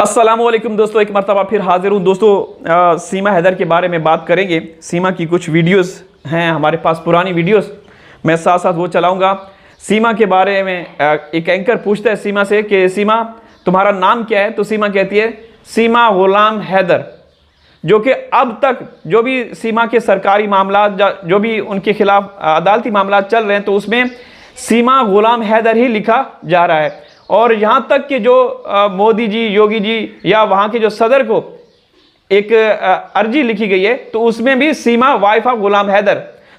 अस्सलामुअलैकुम दोस्तों, एक मरतबा फिर हाजिर हूँ। दोस्तों सीमा हैदर के बारे में बात करेंगे। सीमा की कुछ वीडियोस हैं हमारे पास, पुरानी वीडियोस, मैं साथ साथ वो चलाऊँगा। सीमा के बारे में एक एंकर पूछता है सीमा से कि सीमा तुम्हारा नाम क्या है, तो सीमा कहती है सीमा गुलाम हैदर। जो कि अब तक जो भी सीमा के सरकारी मामला, जो भी उनके खिलाफ अदालती मामला चल रहे हैं, तो उसमें सीमा गुलाम हैदर ही लिखा जा रहा है। और यहाँ तक कि जो मोदी जी, योगी जी या वहाँ के जो सदर को एक अर्जी लिखी गई है, तो उसमें भी सीमा वाइफ ऑफ गुलाम हैदर।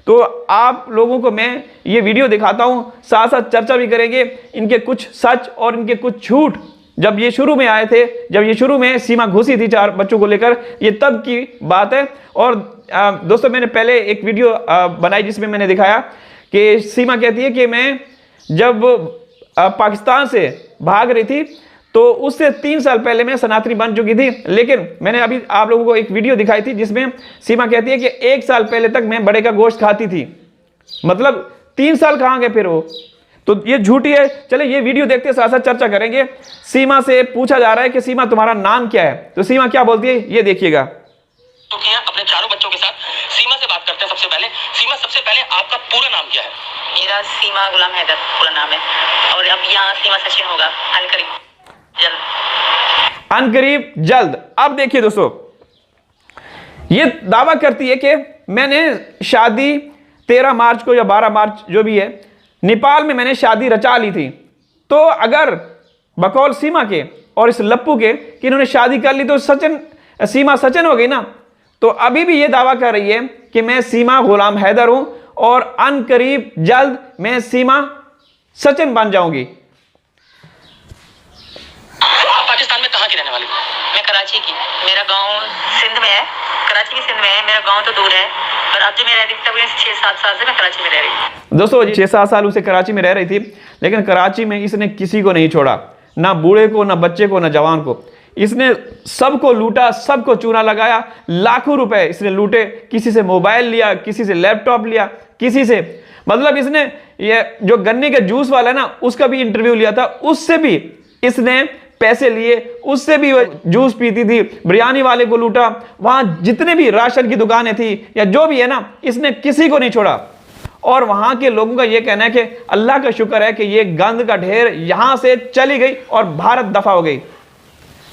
तो आप लोगों को मैं ये वीडियो दिखाता हूँ, साथ साथ चर्चा भी करेंगे इनके कुछ सच और इनके कुछ झूठ। जब ये शुरू में आए थे, जब ये शुरू में सीमा घुसी थी 4 बच्चों को लेकर, ये तब की बात है। और दोस्तों मैंने पहले एक वीडियो बनाई जिसमें मैंने दिखाया कि सीमा कहती है कि मैं जब पाकिस्तान से भाग रही थी तो उससे 3 साल पहले मैं सनातनी बन चुकी थी। लेकिन मैंने अभी आप लोगों को एक वीडियो दिखाई थी जिसमें सीमा कहती है कि 1 साल पहले तक मैं बड़े का गोश्त खाती थी। मतलब 3 साल कहाँ गए फिर वो? तो ये झूठी है। चले ये वीडियो देखते साथ साथ चर्चा करेंगे। सीमा से पूछा जा रहा है कि सीमा तुम्हारा नाम क्या है, तो सीमा क्या बोलती है ये देखिएगा। तो किया अपने 4 बच्चों के साथ। सीमा से बात करते हैं। सबसे पहले सीमा, सबसे पहले आपका पूरा नाम क्या है? मेरा सीमा गुलाम हैदर पूरा नाम है, और अब यहाँ सीमा सचिन होगा अनकरीब जल्द। अनकरीब जल्द। अब देखिए दोस्तों, ये दावा करती है कि मैंने शादी 13 मार्च को या 12 मार्च जो भी है, नेपाल में मैंने शादी रचा ली थी। तो अगर बकौल सीमा के और इस लप्पू के कि इन्होंने शादी कर ली तो सीमा सचिन हो गई ना। तो अभी भी ये दावा कर रही है कि मैं सीमा गुलाम हैदर हूं और अनकरीब जल्द मैं सीमा सचिन बन जाऊंगी। आप पाकिस्तान में कहाँ की रहने वाली? मैं कराची की, मेरा गांव सिंध में है, कराची की सिंध में है। मेरा गांव तो दूर है, पर अब जो मैं रह रही थी 6-7 साल से मैं कराची में रह रही हूँ। दोस्तों 6-7 साल उसे कराची में रह रही थी, लेकिन कराची में इसने किसी को नहीं छोड़ा, ना बूढ़े को, ना बच्चे को, ना जवान को। इसने सबको लूटा, सबको चूना लगाया। लाखों रुपए इसने लूटे। किसी से मोबाइल लिया, किसी से लैपटॉप लिया, किसी से, मतलब इसने ये जो गन्ने के जूस वाला है ना, उसका भी इंटरव्यू लिया था, उससे भी इसने पैसे लिए, उससे भी जूस पीती थी। बिरयानी वाले को लूटा। वहां जितने भी राशन की दुकानें थी या जो भी है ना, इसने किसी को नहीं छोड़ा। और वहां के लोगों का यह कहना है कि अल्लाह का शुक्र है कि ये गंद का ढेर यहां से चली गई और भारत दफा हो गई।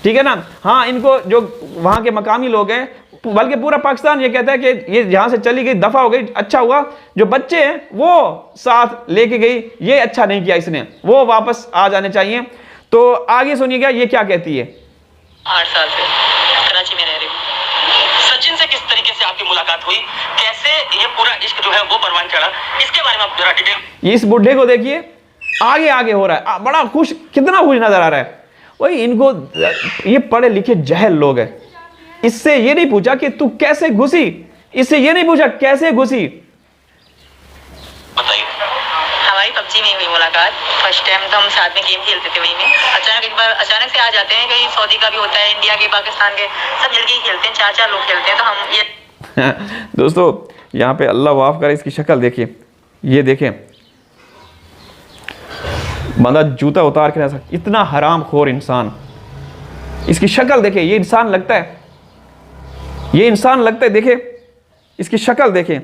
ठीक है ना। हाँ, इनको जो वहां के मकामी लोग हैं, बल्कि पूरा पाकिस्तान ये कहता है कि ये यहां से चली गई, दफा हो गई, अच्छा हुआ। जो बच्चे हैं वो साथ लेके गई, ये अच्छा नहीं किया इसने, वो वापस आ जाने चाहिए। तो आगे सुनिएगा ये क्या कहती है। 8 साल से कराची में रह रही हूँ। सचिन से किस तरीके से आपकी मुलाकात हुई, कैसे ये पूरा इश्क जो है वो परवान चढ़ा, इसके बारे में आप जरा डिटेल। इस बुढ़े को देखिए, आगे आगे हो रहा है, बड़ा खुश, कितना खुश नजर आ रहा है। वही इनको, ये पढ़े लिखे जहल लोग हैं। इससे ये नहीं पूछा कि तू कैसे घुसी, इससे ये नहीं पूछा कैसे घुसी। बताइए। हमारी पबजी में हुई मुलाकात। फर्स्ट टाइम तो हम साथ में गेम खेलते थे वहीं में। अचानक एक बार अचानक से आ जाते हैं, कहीं सऊदी का भी होता है, इंडिया के, पाकिस्तान के, सब मिलके ही खेलते हैं। 4-4 लोग खेलते हैं। तो हम ये दोस्तों यहाँ पे अल्लाह माफ करे, इसकी शक्ल देखिए, ये देखें, बंदा जूता उतार के रह सकता, इतना हराम खोर इंसान। इसकी शक्ल देखिए, ये इंसान लगता है, ये इंसान लगता है। देखिए इसकी शक्ल देखें।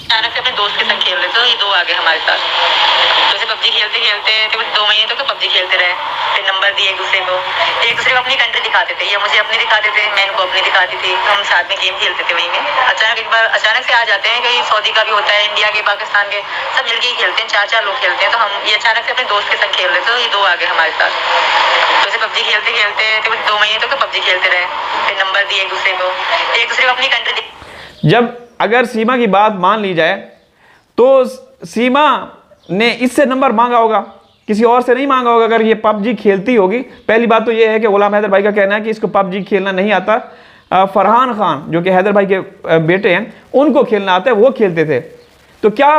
अचानक से अपने दोस्त के संग खेल रहे थे, तो ये 2 आ गए हमारे साथ। तो ऐसे पबजी खेलते खेलते 2 महीने तक तो पबजी खेलते रहे। फिर नंबर दिए एक दूसरे को अपनी कंट्री दिखाते थे, ये मुझे अपनी दिखाते थे, मैं इनको अपनी दिखाती थी। हम साथ में गेम खेलते थे वहीं में। अचानक एक बार अचानक से आ जाते हैं, कहीं सऊदी का भी होता है, इंडिया के, पाकिस्तान के, सब मिलके ही खेलते हैं। 4-4 लोग खेलते हैं। तो हम ये अचानक से अपने दोस्त के संग खेल रहे थे, तो ये 2 आ गए हमारे साथ। तो ऐसे पबजी खेलते खेलते 2 महीने तक तो पबजी खेलते रहे। फिर नंबर दिए एक दूसरे को अपनी कंट्री। जब अगर सीमा की बात मान ली जाए तो सीमा ने इससे नंबर मांगा होगा, किसी और से नहीं मांगा होगा। अगर ये पबजी खेलती होगी, पहली बात तो ये है कि गुलाम हैदर भाई का कहना है कि इसको पबजी खेलना नहीं आता। फरहान खान जो कि हैदर भाई के बेटे हैं, उनको खेलना आता है, वो खेलते थे। तो क्या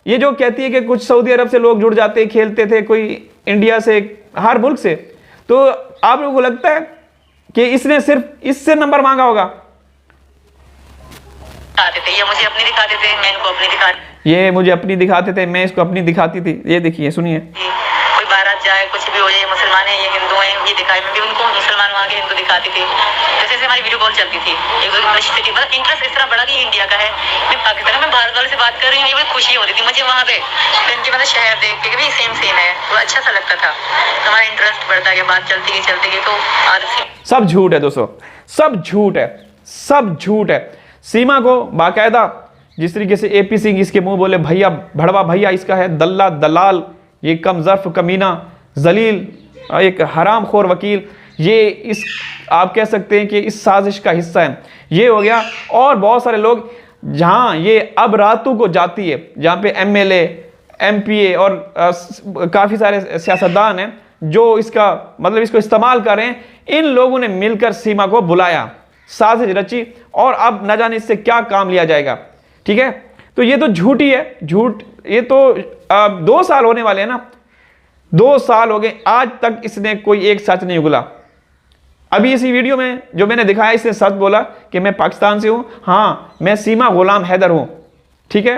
ये जो कहती है कि कुछ सऊदी अरब से लोग जुड़ जाते, खेलते थे, कोई इंडिया से, हर मुल्क से, तो आप लोगों को लगता है कि इसने सिर्फ इससे नंबर मांगा होगा? ये मुझे अपनी दिखाते थे, मैं इनको अपनी दिखाती। ये मुझे अपनी दिखाते थे, मैं इसको अपनी दिखाती थी। ये देखिए, सुनिए। कोई बारात जाए, कुछ भी हो जाए, मुसलमान है, ये हिंदू ये दिखाए, मैं भी उनको मुसलमान वहाँ के हिंदू दिखाती थी। जैसे जैसे हमारी वीडियो कॉल चलती थी, मतलब इंटरेस्ट इस तरह बढ़ा कि इंडिया का है, मैं पाकिस्तान में भारत वाले से बात कर रही हूँ, ये बड़ी खुशी होती थी मुझे वहाँ पे इनके मतलब शहर देख के भी सेम है, तो अच्छा सा लगता था। हमारा इंटरेस्ट बढ़ता गया, बात चलती गई तो आदत। सब झूठ है दोस्तों, सब झूठ है, सब झूठ है। सीमा को बाकायदा जिस तरीके से AP सिंह इसके मुंह बोले भैया, भड़वा भैया इसका है, दल्ला दलाल, ये कम ज़र्फ कमीना जलील, एक हराम खोर वकील, ये इस आप कह सकते हैं कि इस साजिश का हिस्सा है। ये हो गया। और बहुत सारे लोग जहाँ ये अब रातों को जाती है, जहाँ पे MLA MPA और काफ़ी सारे सियासतदान हैं जो इसका मतलब इसको इस्तेमाल कर रहे हैं, इन लोगों ने मिलकर सीमा को बुलाया, साजिश रची और अब न जाने इससे क्या काम लिया जाएगा। ठीक है, तो ये तो झूठ ही है, झूठ। ये तो 2 साल होने वाले हैं ना, 2 साल हो गए, आज तक इसने कोई एक सच नहीं उगला। अभी इसी वीडियो में जो मैंने दिखाया, इसने सच बोला कि मैं पाकिस्तान से हूं, हाँ मैं सीमा गुलाम हैदर हूं। ठीक है,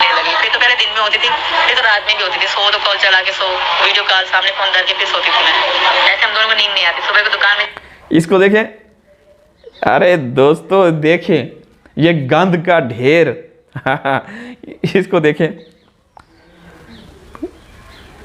फिर तो पहले दिन में होती थी, फिर तो रात में भी होती थी, सो तो कॉल चला के सो, वीडियो कॉल सामने फोन करके फिर सोती थी मैं। ऐसे हम दोनों को नींद नहीं आती, सुबह को दुकान में। इसको देखें, अरे दोस्तों देखें ये गंद का ढेर इसको देखें,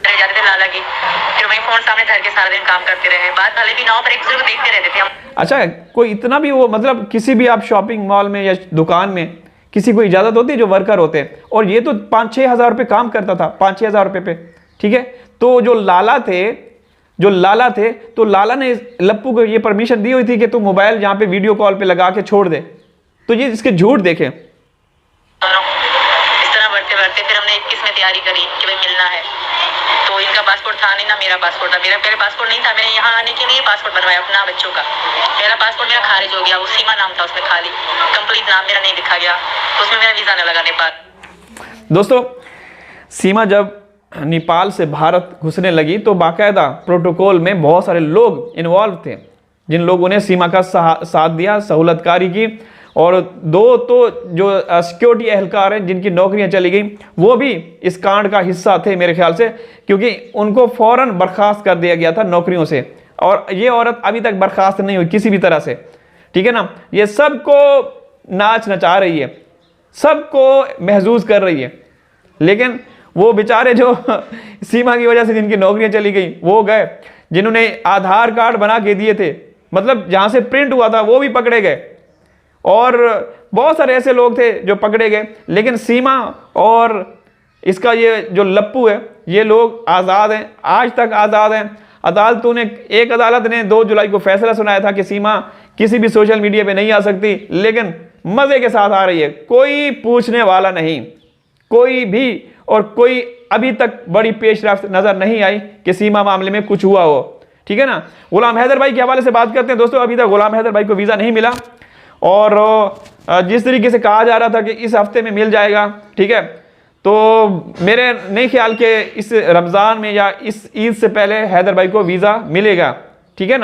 जाते थे लाला की, फिर वहीं फोन सामने धर के सारा दिन काम करते रहे, बात भले भी ना हो पर एक दूसरे को देखते रहते थे हम। अच्छा, कोई इतना भी वो मतलब किसी भी आप शॉपिंग मॉल में या दुकान में किसी को इजाज़त होती है जो वर्कर होते हैं, और ये तो 5-6 हज़ार रुपये काम करता था, 5-6 हज़ार रुपये पे। ठीक है, तो जो लाला थे तो लाला ने लप्पू को ये परमिशन दी हुई थी कि तू मोबाइल यहाँ पे वीडियो कॉल पे लगा के छोड़ दे। तो ये इसके झूठ देखें। इस तरह बढ़ते बढ़ते फिर हमने 21 में तैयारी करी कि भाई मिलना है, तो इनका पासपोर्ट था नहीं ना मेरा पासपोर्ट था, मेरा पहले पासपोर्ट नहीं था, मैंने यहाँ आने के लिए पासपोर्ट बनवाया अपना बच्चों का। मेरा पासपोर्ट मेरा खारिज हो गया, वो सीमा नाम था उसमें, खाली कंप्लीट नाम मेरा नहीं लिखा गया, तो उसमें मेरा वीजा न लगा नेपाल। दोस्तों सीमा जब नेपाल से भारत घुसने लगी तो बाकायदा प्रोटोकॉल में बहुत सारे लोग इन्वॉल्व थे, जिन लोगों ने सीमा का साथ दिया, सहूलतकारी की। और 2 तो जो सिक्योरिटी एहलकार हैं जिनकी नौकरियां चली गई, वो भी इस कांड का हिस्सा थे मेरे ख्याल से, क्योंकि उनको फौरन बर्खास्त कर दिया गया था नौकरियों से, और ये औरत अभी तक बर्खास्त नहीं हुई किसी भी तरह से। ठीक है ना, ये सबको नाच नचा रही है, सबको महजूज कर रही है, लेकिन वो बेचारे जो सीमा की वजह से जिनकी नौकरियां चली गई वो गए, जिन्होंने आधार कार्ड बना के दिए थे, मतलब जहां से प्रिंट हुआ था वो भी पकड़े गए, और बहुत सारे ऐसे लोग थे जो पकड़े गए। लेकिन सीमा और इसका ये जो लप्पू है, ये लोग आज़ाद हैं, आज तक आज़ाद हैं। एक अदालत ने 2 जुलाई को फैसला सुनाया था कि सीमा किसी भी सोशल मीडिया पे नहीं आ सकती, लेकिन मज़े के साथ आ रही है, कोई पूछने वाला नहीं, कोई भी, और कोई अभी तक बड़ी पेशरफ्त नज़र नहीं आई कि सीमा मामले में कुछ हुआ हो। ठीक है ना, गुलाम हैदर भाई के हवाले से बात करते हैं दोस्तों। अभी तक गुलाम हैदर भाई को वीज़ा नहीं मिला, और जिस तरीके से कहा जा रहा था कि इस हफ्ते में मिल जाएगा, ठीक है, तो मेरे नहीं ख्याल के इस रमज़ान में या इस ईद से पहले हैदर भाई को वीज़ा मिलेगा। ठीक है ना।